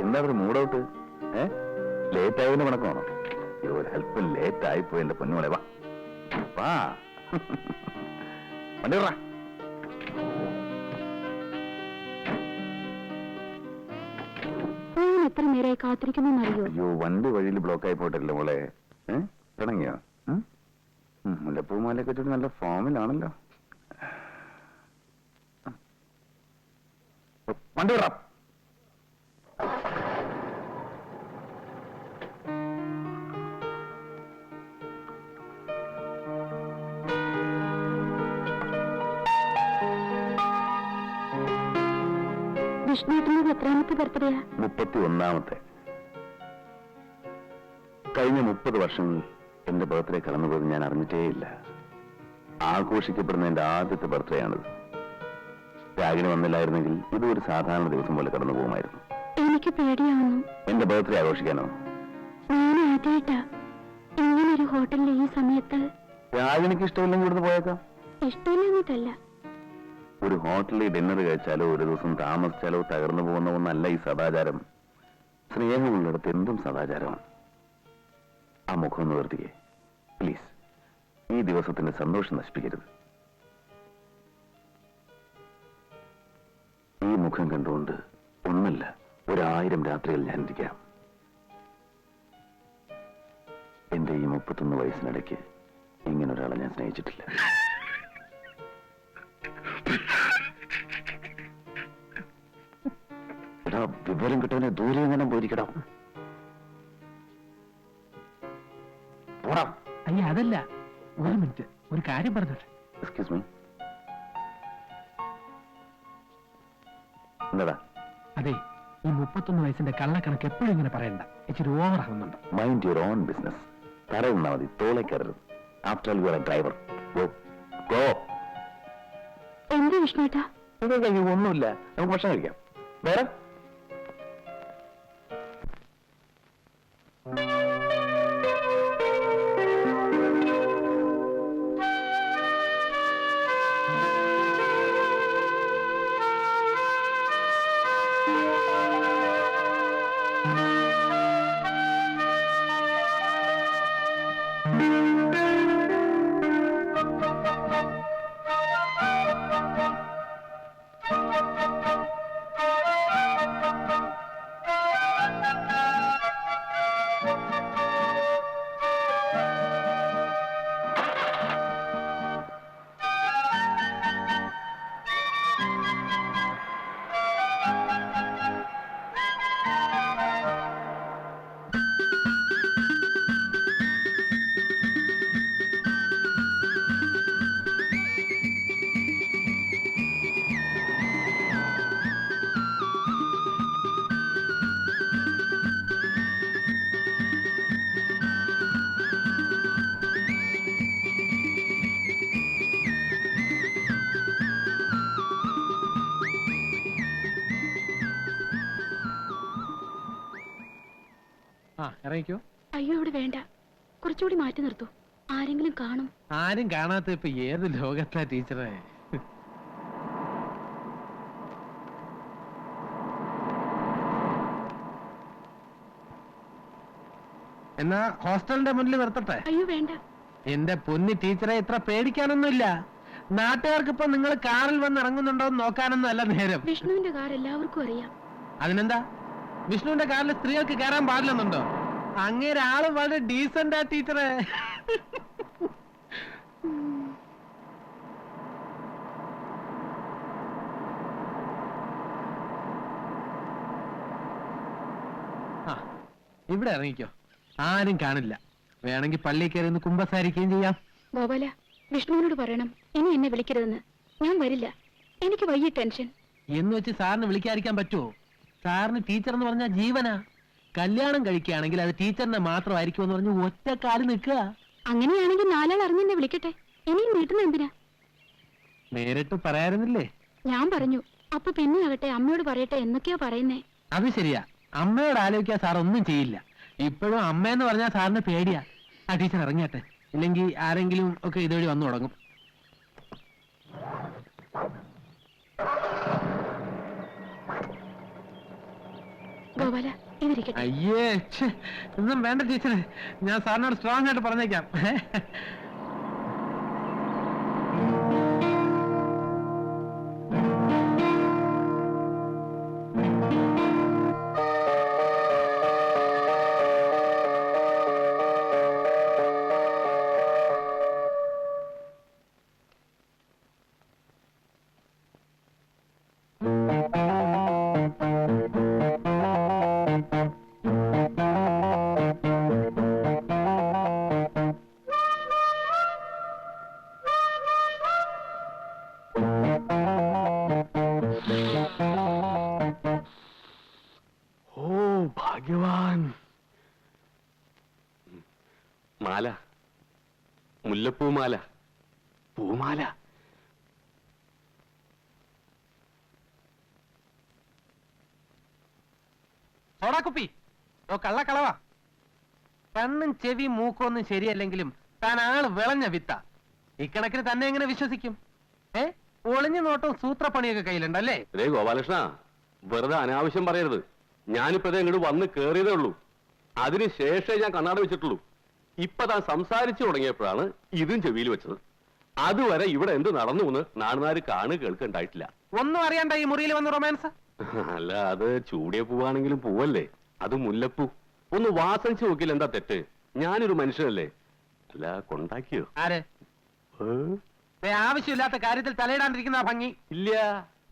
എന്താ ഒരു mood out? Late ആയതിന് കണക്കാണോ? ഒരു ഹെൽപ്പ് ലേറ്റ് ആയിപ്പോയി എന്റെ പൊന്നുമോളെ. വാ വണ്ടി വിടറാ. എത്ര നേരമായി കാത്തിരിക്കുന്നറിയോ? അയ്യോ, വണ്ടി വഴിയിൽ ബ്ലോക്ക് ആയി പോയിട്ടല്ലേ മോളെ. തുടങ്ങിയോ? മുല്ലപ്പൂമാലയൊക്കെ ചുറ്റി നല്ല ഫോമിലാണല്ലോ. വണ്ടി വിടാം. വിഷ്ണുവിന്റെ എത്രാമത്തെ ബർത്ത്ഡേയാ? 31ാമത്തെ. കഴിഞ്ഞ 30 വർഷങ്ങളിൽ എന്റെ ബർത്ത്ഡേ കടന്നുപോയത് ഞാൻ അറിഞ്ഞിട്ടേയില്ല. ആഘോഷിക്കപ്പെടുന്ന എന്റെ ആദ്യത്തെ ബർത്ത്ഡേ ആണിത്. രാഗിന് വന്നില്ലായിരുന്നെങ്കിൽ ഇത് ഒരു സാധാരണ ദിവസം പോലെ കടന്നു പോകുമായിരുന്നു. എനിക്ക് പേടിയാവുന്നു. എന്റെ ബർത്ത്ഡേ ആഘോഷിക്കാനോ? ഞാൻ ആദ്യമായിട്ടാ ഇങ്ങനൊരു ഹോട്ടലിൽ ഈ സമയത്ത്. രാഗിനിക്ക് ഇഷ്ടമില്ലെങ്കിൽ ഇവിടുന്ന് പോയേക്കാം. ഇഷ്ടമില്ലെന്നിട്ടല്ല, ഒരു ഹോട്ടലിൽ ഡിന്നർ കഴിച്ചാലോ ഒരു ദിവസം താമസിച്ചാലോ തകർന്നു പോകുന്ന ഒന്നല്ല ഈ സദാചാരം. സ്നേഹമുള്ളിടത്ത് എന്തും സദാചാരമാണ്. ആ മുഖം ഒന്ന് നിർത്തിക്കേ പ്ലീസ്. ഈ ദിവസത്തിന്റെ സന്തോഷം നശിപ്പിക്കരുത്. ഈ മുഖം കണ്ടുകൊണ്ട് ഒന്നല്ല 1000 രാത്രികൾ ഞാൻ ഇരിക്കാം. എന്റെ ഈ 31 വയസ്സിനിടയ്ക്ക് ഇങ്ങനൊരാളെ ഞാൻ സ്നേഹിച്ചിട്ടില്ല. എടാ, വിവരം കിട്ടവനെ ദൂരെ എങ്ങനെ പോയിരിക്കടാ. അയ്യ, അതല്ല, ഒരു മിനിറ്റ്, ഒരു കാര്യം പറഞ്ഞോട്ടെ. Excuse me. എന്താടാ? അതെ, ഈ 31 വയസ്സിന്റെ കള്ളക്കണക്ക് എപ്പോഴും ഇങ്ങനെ പറയണ്ട. ഇച്ചിരി ഓവർ ആവുന്നുണ്ട്. Mind your own business. തറയുന്നാ മതി, തോളെ കയറരുത്. After all you are a driver. Go go. എന്താ വിഷ്ണുട്ടാ? ഒന്നുമില്ല, നമുക്ക് ഭക്ഷണം കഴിക്കാം. വേറെ ഇറങ്ങിക്കോ. അയ്യോ, ഇവിടെ വേണ്ട, കുറച്ചുകൂടി മാറ്റി നിർത്തൂ. ആരെങ്കിലും കാണും. ആരും കാണാത്ത ഇപ്പൊ ഏത് ലോകത്താ ടീച്ചറെ? എന്നാ ഹോസ്റ്റലിന്റെ മുന്നിൽ നിർത്തട്ടെ? അയ്യോ വേണ്ട. എന്റെ പൊന്നി ടീച്ചറെ, ഇത്ര പേടിക്കാനൊന്നുമില്ല. നാട്ടുകാർക്ക് ഇപ്പൊ നിങ്ങൾ കാറിൽ വന്ന് ഇറങ്ങുന്നുണ്ടോ എന്ന് നോക്കാനൊന്നും അല്ല നേരം. വിഷ്ണുവിന്റെ കാർ എല്ലാവർക്കും അറിയാം. അതിനെന്താ? വിഷ്ണുവിന്റെ കാറിൽ സ്ത്രീകൾക്ക് കയറാൻ പാടില്ലെന്നുണ്ടോ? അങ്ങേരെ ആള് വളരെ ഡീസന്റാ ടീച്ചറെ. ഇവിടെ ഇറങ്ങിക്കോ, ആരും കാണില്ല. വേണമെങ്കിൽ പള്ളിയിൽ കയറി ഒന്ന് കുമ്പസാരിക്കുകയും ചെയ്യാം. ഗോപാല, വിഷ്ണുവിനോട് പറയണം ഇനി എന്നെ വിളിക്കരുതെന്ന്. ഞാൻ വരില്ല, എനിക്ക് വയ്യ ടെൻഷൻ. എന്ന് വെച്ച് സാറിന് വിളിക്കാതിരിക്കാൻ പറ്റുമോ? സാറിന് ടീച്ചർ എന്ന് പറഞ്ഞാൽ ജീവനാ. കല്യാണം കഴിക്കുകയാണെങ്കിൽ അത് ടീച്ചറിനെ മാത്രമായിരിക്കും എന്ന് പറഞ്ഞ് ഒറ്റ കാലിൽ നിൽക്കുക. അങ്ങനെയാണെങ്കിൽ 4 ആൾ അറിഞ്ഞെന്നെ വിളിക്കട്ടെ. ഇനിയും നീട്ടുന്ന എന്തിനാ? നേരിട്ട് പറയാറുന്നില്ലേ? ഞാൻ പറഞ്ഞു. അപ്പൊ പിന്നെ ആകട്ടെ അമ്മയോട് പറയട്ടെ എന്നൊക്കെയാ പറയുന്നേ. അത് ശരിയാ, അമ്മയോട് ആലോചിക്കാൻ സാർ ഒന്നും ചെയ്യില്ല. ഇപ്പോഴും അമ്മയെന്ന് പറഞ്ഞാൽ സാറിന് പേടിയാ. ആ ടീച്ചർ ഇറങ്ങിയാട്ടെ, ഇല്ലെങ്കിൽ ആരെങ്കിലും ഒക്കെ ഇതുവഴി വന്നു തുടങ്ങും. ഗോപാല ഇതിരിക്കട്ടെ. അയ്യേ ഛെ, ഒന്നും വേണ്ട ടീച്ചറെ, ഞാൻ സാറിനോട് സ്ട്രോങ് ആയിട്ട് പറഞ്ഞേക്കാം. ഓ ഭാഗ്യവാൻ. മാല, മുല്ലപ്പൂമാല, പൂമാല. സോടാക്കുപ്പി, ഓ കള്ളക്കളവാ. കണ്ണും ചെവി മൂക്കൊന്നും ശരിയല്ലെങ്കിലും താൻ ആള് വിളഞ്ഞ വിത്ത. ഇക്കണക്കിന് തന്നെ എങ്ങനെ വിശ്വസിക്കും? ഒളിഞ്ഞു നോട്ടവും സൂത്രപ്പണിയൊക്കെ കയ്യിലുണ്ടല്ലേ? രേ ഗോപാലകൃഷ്ണ, വെറുതെ അനാവശ്യം പറയരുത്. ഞാനിപ്പോ ഇങ്ങോട്ട് വന്ന് കേറിയതേ ഉള്ളൂ. അതിനുശേഷമേ ഞാൻ കണ്ണാട വെച്ചിട്ടുള്ളൂ. ഇപ്പൊ താൻ സംസാരിച്ചു തുടങ്ങിയപ്പോഴാണ് ഇതും ചെവിയിൽ വെച്ചത്. അതുവരെ ഇവിടെ എന്ത് നടന്നു എന്ന് നാടുനാര് കേൾക്കുണ്ടായിട്ടില്ല. ഒന്നും അറിയണ്ട ഈ മുറിയിൽ വന്ന് റൊമാൻസ്. അല്ല, അത് ചൂടിയ പൂവാണെങ്കിലും പൂവല്ലേ, അത് മുല്ലപ്പൂ. ഒന്ന് വാസനിച്ച് നോക്കില്ല, എന്താ തെറ്റ്? ഞാനൊരു മനുഷ്യനല്ലേ. അല്ല, കൊണ്ടാക്കിയോ? ആര്? ആവശ്യമില്ലാത്ത കാര്യത്തിൽ തലയിടാണ്ടിരിക്കുന്ന ഭംഗി ഇല്ല.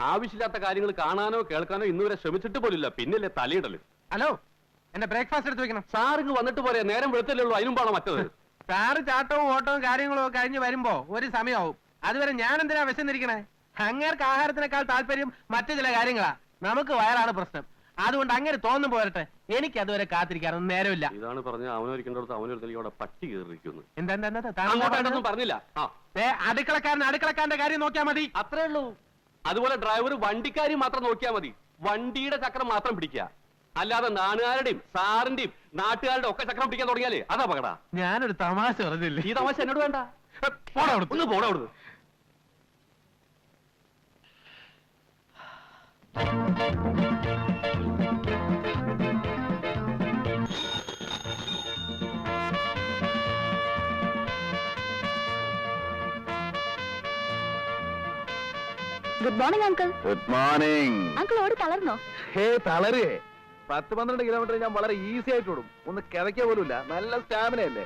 ആവശ്യമില്ലാത്ത കാര്യങ്ങൾ കാണാനോ കേൾക്കാനോ ഇന്നുവരെ ശ്രമിച്ചിട്ട് പോലില്ല, പിന്നല്ലേ തലയിടല്. ഹലോ, എന്റെ ബ്രേക്ക്ഫാസ്റ്റ് എടുത്ത് വെക്കണം. സാറിങ് വന്നിട്ട് പോരെ, നേരം വെളുത്തല്ലേ ഉള്ളൂ, അതിനും പാടാ മറ്റത്. സാറ് ചാട്ടവും ഓട്ടവും കാര്യങ്ങളും ഒക്കെ കഴിഞ്ഞ് വരുമ്പോ ഒരു സമയമാവും. അതുവരെ ഞാൻ എന്തിനാ വിശന്നിരിക്കണേ? അങ്ങേർക്ക് ആഹാരത്തിനേക്കാൾ താല്പര്യം മറ്റു ചില കാര്യങ്ങളാ. നമുക്ക് വയറാണ് പ്രശ്നം. അതുകൊണ്ട് അങ്ങനെ തോന്നും പോരട്ടെ. എനിക്ക് അതുവരെ കാത്തിരിക്കാനൊന്നും നേരമില്ല. ഇതാണ് പറഞ്ഞ അവനൊരിക്കണ്ടടുത്ത് അവനൊരു പട്ടി കയറിയിരിക്കുന്നു. എന്താ പറഞ്ഞില്ല. അടുക്കളക്കാരന്റെ കാര്യം നോക്കിയാ മതി. അത്രേ ഉള്ളൂ. അതുപോലെ ഡ്രൈവർ വണ്ടിക്കാരി മാത്രം നോക്കിയാൽ മതി. വണ്ടിയുടെ ചക്രം മാത്രം പിടിക്കുക. അല്ലാതെ നാട്ടുകാരുടെയും സാറിന്റെയും നാട്ടുകാരുടെ ഒക്കെ ചക്രം പിടിക്കാൻ തുടങ്ങിയാലേ അത് അപകട. ഞാനൊരു തമാശ പറഞ്ഞില്ലേ? ഈ തമാശ എന്നോട് വേണ്ട. ഒന്ന് പോടാ അവിടുന്ന്. Good morning uncle. Good morning. Uncle ഓടി തളർന്നോ? ഹേ, തളരേ. 10-12 കിലോമീറ്റർ ഞാൻ വളരെ ഈസി ആയിട്ട് ഓടും. ഒന്ന് കിതയ്ക്ക പോലുമില്ല. നല്ല സ്റ്റാമിന അല്ലേ.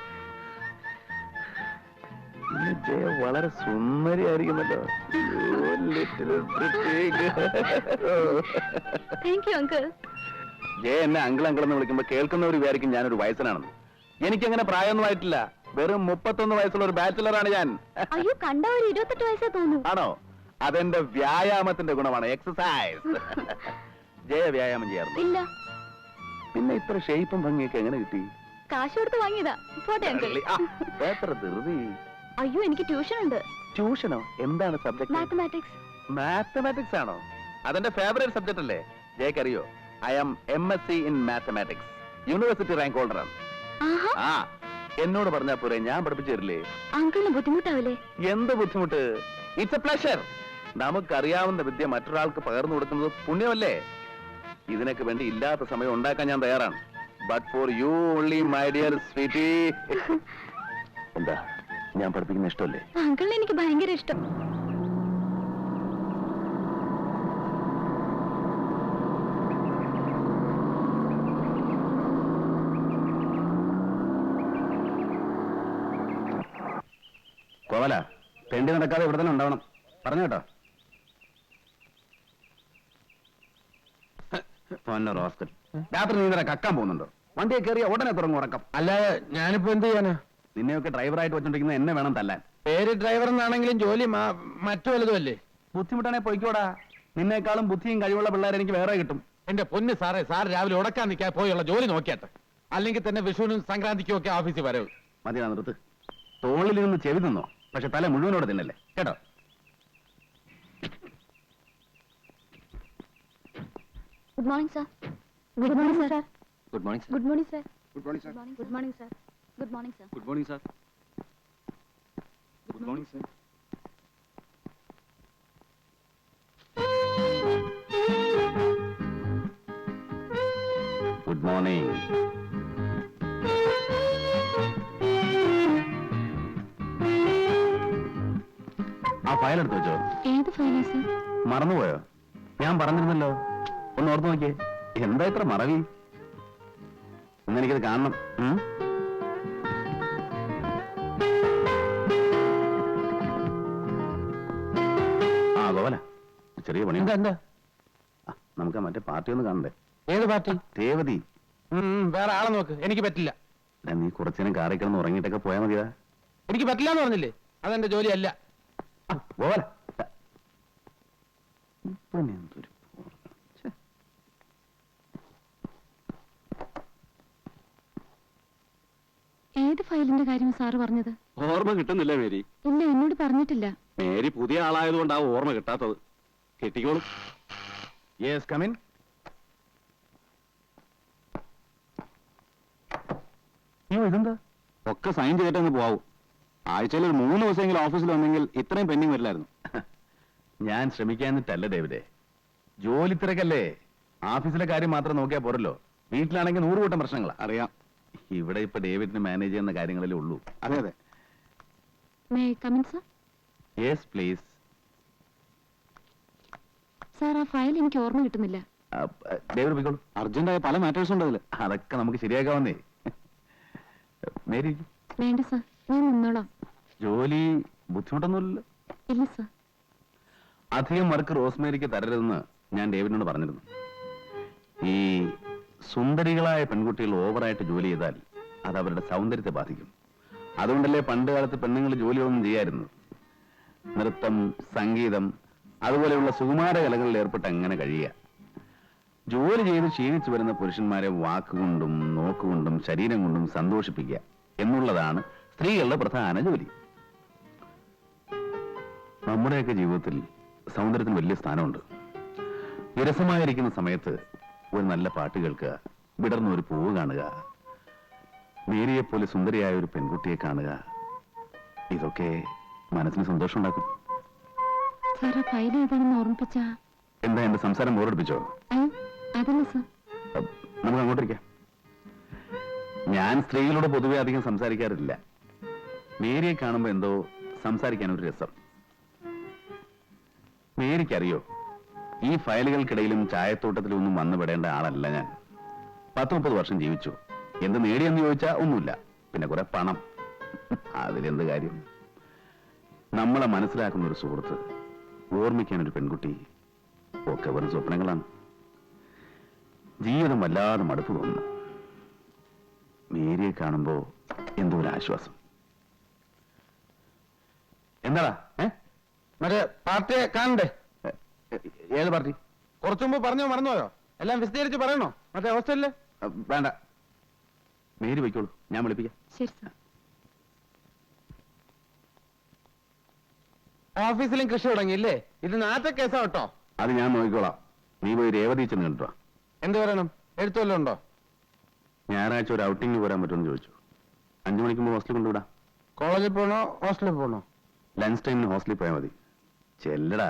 ജയ വളരെ സുന്ദരിയായിരിക്കുന്നല്ലോ. Thank you uncle. ജയ എന്നെ അങ്കിൾ അങ്കിൾ എന്ന് വിളിക്കുമ്പോ കേൾക്കുന്നവർ വിചാരിക്കും ഞാനൊരു വയസ്സനാണെന്ന്. എനിക്കങ്ങനെ പ്രായമൊന്നും ആയിട്ടില്ല. വെറും 31 വയസ്സുള്ള ഒരു ബാച്ചിലറാണ് ഞാൻ. അയ്യോ, കണ്ട ഒരു 28 വയസ്സേ തോന്നുന്നു. ആണോ? അതെന്റെ വ്യായാമത്തിന്റെ ഗുണമാണ്, എക്സസൈസ്. ജയ വ്യായാമം ചെയ്യാറുണ്ട്? ഇല്ല. പിന്നെ ഇത്ര ഷേപ്പും ഭംഗിയൊക്കെ എങ്ങനെ കിട്ടി? കാശ് കൊടുത്ത് വാങ്ങിയതാ. പോട്ടെ അങ്കിൾ. എത്ര ധൃതി. അയ്യോ, എനിക്ക് ട്യൂഷൻ ഉണ്ട്. ട്യൂഷനോ? എന്താണ് സബ്ജക്ട്? മാത്തമാറ്റിക്സ്. മാത്തമാറ്റിക്സ് ആണോ? അതെന്റെ ഫേവറേറ്റ് സബ്ജക്ട് അല്ലേ? ജയക്കറിയോ? I am MSc in mathematics. University rank ഹോൾഡറാണ്. ആ, എന്നോട് പറഞ്ഞാ പോരെ, ഞാൻ പഠിപ്പിച്ചു തരില്ലേ? അങ്കിളിന് ബുദ്ധിമുട്ടാവില്ലേ? എന്ത് ബുദ്ധിമുട്ട്? It's A pleasure. നമുക്കറിയാവുന്ന വിദ്യ മറ്റൊരാൾക്ക് പകർന്നു കൊടുക്കുന്നത് പുണ്യമല്ലേ? ഇതിനൊക്കെ വേണ്ടി ഇല്ലാത്ത സമയം ഉണ്ടാക്കാൻ ഞാൻ തയ്യാറാണ്. But for you only, my dear sweetie. എന്താ, ഞാൻ പഠിപ്പിക്കുന്ന ഇഷ്ടമല്ലേ? അങ്കിളിന് എനിക്ക് ഭയങ്കര ഇഷ്ടം. കോവല, തെണ്ടി നടക്കാതെ ഇവിടെ തന്നെ ഉണ്ടാവണം. പറഞ്ഞു കേട്ടോ. റോസ്കൽ, രാത്രി നീ ഇന്നലെ കക്കാൻ പോകുന്നുണ്ടോ? വണ്ടിയെ കയറിയ ഉടനെ തുടങ്ങും ഉറക്കം. അല്ലാതെ ഞാനിപ്പോ എന്ത് ചെയ്യാനാ? നിന്നെയൊക്കെ ഡ്രൈവറായിട്ട് വെച്ചോണ്ടിരിക്കുന്ന എന്നെ വേണം തല്ലാൻ. പേര് ഡ്രൈവർ എന്നാണെങ്കിലും ജോലി മറ്റു വലുതും അല്ലേ? ബുദ്ധിമുട്ടാണെ പൊയ്ക്കോടാ. നിന്നേക്കാളും ബുദ്ധിയും കഴിവുള്ള പിള്ളേരെ എനിക്ക് വേറെ കിട്ടും. എന്റെ പൊന്ന് സാറേ, സാർ രാവിലെ ഉടക്കാൻ നിൽക്കാൻ പോയുള്ള ജോലി നോക്കിയാട്ടെ. അല്ലെങ്കിൽ തന്നെ വിഷുവിനും സംക്രാന്തിക്കും ഒക്കെ ഓഫീസിൽ വരവ്. മതിയാ, നിർത്ത്. തോളിൽ നിന്ന് ചെവി നിന്നോ, പക്ഷെ തല മുഴുവനോടെ തിന്നല്ലേ കേട്ടോ. Good morning sir. Good morning sir. Good morning. Good morning sir. Good morning sir. Good morning sir. Good morning sir. Good morning sir. Good morning sir. Morning. ആ ഫയൽ എടുത്ത് വെച്ചോ. ഏത് ഫയലാ സർ? മറന്നുപോയോ? ഞാൻ പറഞ്ഞിരുന്നല്ലോ, ഒന്ന് ഓർത്ത് നോക്കിയേ. എന്താ ഇത്ര മറവി? ഇന്നെനിക്കത് കാണണം. ആ ഗോപാല, ചെറിയ പണി. എന്താ നമുക്ക് മറ്റേ പാർട്ടി ഒന്ന് കാണണ്ടേ? ഏത് പാർട്ടി? രേവതി. വേറെ ആളെ നോക്ക്, എനിക്ക് പറ്റില്ല. നീ കുറച്ചേരം കാറി കിടന്ന് ഉറങ്ങിയിട്ടൊക്കെ പോയാൽ മതിയാ. എനിക്ക് പറ്റില്ല എന്ന് പറഞ്ഞില്ലേ, അതെന്റെ ജോലിയല്ല. ഗോപാല, ഏത് ഫയലിന്റെ കാര്യം സാറ് പറഞ്ഞത്? ഓർമ്മ കിട്ടുന്നില്ല മേരി. ഇല്ല, എന്നോട് പറഞ്ഞിട്ടില്ല. മേരി പുതിയ ആളായതുകൊണ്ടാവും ഓർമ്മ കിട്ടാത്തത്. കിട്ടിക്കോളും. Yes, come in. ഇതെന്താ? ഒക്കെ സൈൻ ചെയ്തിട്ടങ്ങ് പോവും. ആഴ്ചയിൽ ഒരു 3 ദിവസമെങ്കിലും ഓഫീസിൽ വന്നെങ്കിൽ ഇത്രയും പെൻഡിങ് വരില്ലായിരുന്നു. ഞാൻ ശ്രമിക്കാന്നിട്ടല്ല ഡേവിഡേ, ജോലി തിരക്കല്ലേ. ഓഫീസിലെ കാര്യം മാത്രം നോക്കിയാൽ പോരല്ലോ. വീട്ടിലാണെങ്കിൽ 100 കൂട്ടം പ്രശ്നങ്ങളാ. അറിയാം. ഇവിടെ ഇപ്പൊ ഡേവിഡിന് മാനേജ് ചെയ്യുന്ന കാര്യങ്ങളിലേ ഉള്ളൂ. അതെ അതെ. May come in sir? Yes please. Sir, ആ ഫയൽ എനിക്ക് ഓർമ്മ കിട്ടുന്നില്ല. ഡേവിഡ് പോയിക്കോളൂ. അർജന്റായ പല മാറ്റേഴ്സ് ഉണ്ട് അതിൽ. അതൊക്കെ നമുക്ക് ശരിയാക്കാവുന്നേ. മേരി, വേണ്ട സർ, ഞാൻ നിന്നോളാം. ജോലി ബുദ്ധിമുട്ടൊന്നുമില്ലല്ലോ? ഇല്ല സർ. അധികം വർക്ക് റോസ്മേരിക്ക് തരരുതെന്ന് ഞാൻ ഡേവിഡിനോട് പറഞ്ഞിരുന്നു. ഈ സുന്ദരികളായ പെൺകുട്ടികൾ ഓവറായിട്ട് ജോലി ചെയ്താൽ അത് അവരുടെ സൗന്ദര്യത്തെ ബാധിക്കും. അതുകൊണ്ടല്ലേ പണ്ട് കാലത്ത് പെണ്ണുങ്ങൾ ജോലിയൊന്നും ചെയ്യായിരുന്നു. നൃത്തം, സംഗീതം, അതുപോലെയുള്ള സുകുമാര കലകളിൽ ഏർപ്പെട്ട് അങ്ങനെ കഴിയുക. ജോലി ചെയ്ത് ക്ഷീണിച്ചു വരുന്ന പുരുഷന്മാരെ വാക്കുകൊണ്ടും നോക്കുകൊണ്ടും ശരീരം കൊണ്ടും സന്തോഷിപ്പിക്കുക എന്നുള്ളതാണ് സ്ത്രീകളുടെ പ്രധാന ജോലി. നമ്മുടെയൊക്കെ ജീവിതത്തിൽ സൗന്ദര്യത്തിന് വലിയ സ്ഥാനമുണ്ട്. വിരസമായിരിക്കുന്ന സമയത്ത് ഒരു നല്ല പാട്ട് കേൾക്കുക, വിടർന്ന ഒരു പൂവ് കാണുക, മേരിയെപ്പോലെ സുന്ദരിയായ ഒരു പെൺകുട്ടിയെ കാണുക, ഇതൊക്കെ മനസ്സിന് സന്തോഷം ഉണ്ടാക്കും. സാർ, ആ ഫയൽ ഏതാണെന്ന് ഓർമ്മിപ്പിച്ച. എന്താ എന്റെ സംസാരം ബോറടിപ്പിച്ചോ? അതല്ല സർ. നമുക്ക് അങ്ങോട്ടിരിക്കാം. ഞാൻ സ്ത്രീകളോട് പൊതുവെ അധികം സംസാരിക്കാറില്ല. മേരിയെ കാണുമ്പോ എന്തോ സംസാരിക്കാൻ ഒരു രസം. മേരിക്കറിയോ, ഈ ഫയലുകൾക്കിടയിലും ചായത്തോട്ടത്തിലും ഒന്നും വന്നുപെടേണ്ട ആളല്ല ഞാൻ. 10-30 വർഷം ജീവിച്ചു. എന്ത് നേടിയെന്ന് ചോദിച്ചാ ഒന്നുമില്ല. പിന്നെ കുറെ പണം, അതിലെന്ത് കാര്യം? നമ്മളെ മനസ്സിലാക്കുന്ന ഒരു സുഹൃത്ത്, ഓർമ്മിക്കാൻ ഒരു പെൺകുട്ടി, ഒക്കെ വെറും സ്വപ്നങ്ങളാണ്. ജീവിതം വല്ലാതെ മടുപ്പ് തോന്നുന്നു. മേരിയെ കാണുമ്പോ എന്തോ ഒരു ആശ്വാസം. എന്താടാ? മറ്റേ പാർട്ടിയെ കാണണ്ടേ? ഏത് പാർട്ടി? കുറച്ചു മുമ്പ് പറഞ്ഞോ, മറന്നുപോയോ? എല്ലാം വിശദീകരിച്ച് പറയണോ? മറ്റേ ഹോസ്റ്റലില്? വേണ്ട, മേരി വയ്ക്കോളൂ, ഞാൻ വിളിപ്പിക്കാം. ശരി സർ. ഓഫീസിലും കൃഷി തുടങ്ങിയില്ലേ? ഇത് നാറ്റ കേസാ കേട്ടോ. അത് ഞാൻ നോക്കിക്കോളാം. നീ പോയി രേവതി ചെന്ന് കണ്ടോ. എന്ത് പറയണം? എഴുത്തുവല്ലോ ഉണ്ടോ? ഞായറാഴ്ച ഒരു ഔട്ടിങ്ങിന് പോരാൻ പറ്റുമെന്ന് ചോദിച്ചു. 5 മണിക്ക് മുമ്പ് ഹോസ്റ്റലിൽ കൊണ്ടുവിടാം. കോളേജിൽ പോണോ ഹോസ്റ്റലിൽ പോണോ? ലഞ്ച് ടൈമിന് ഹോസ്റ്റലിൽ പോയാൽ മതി. ചെല്ലടാ.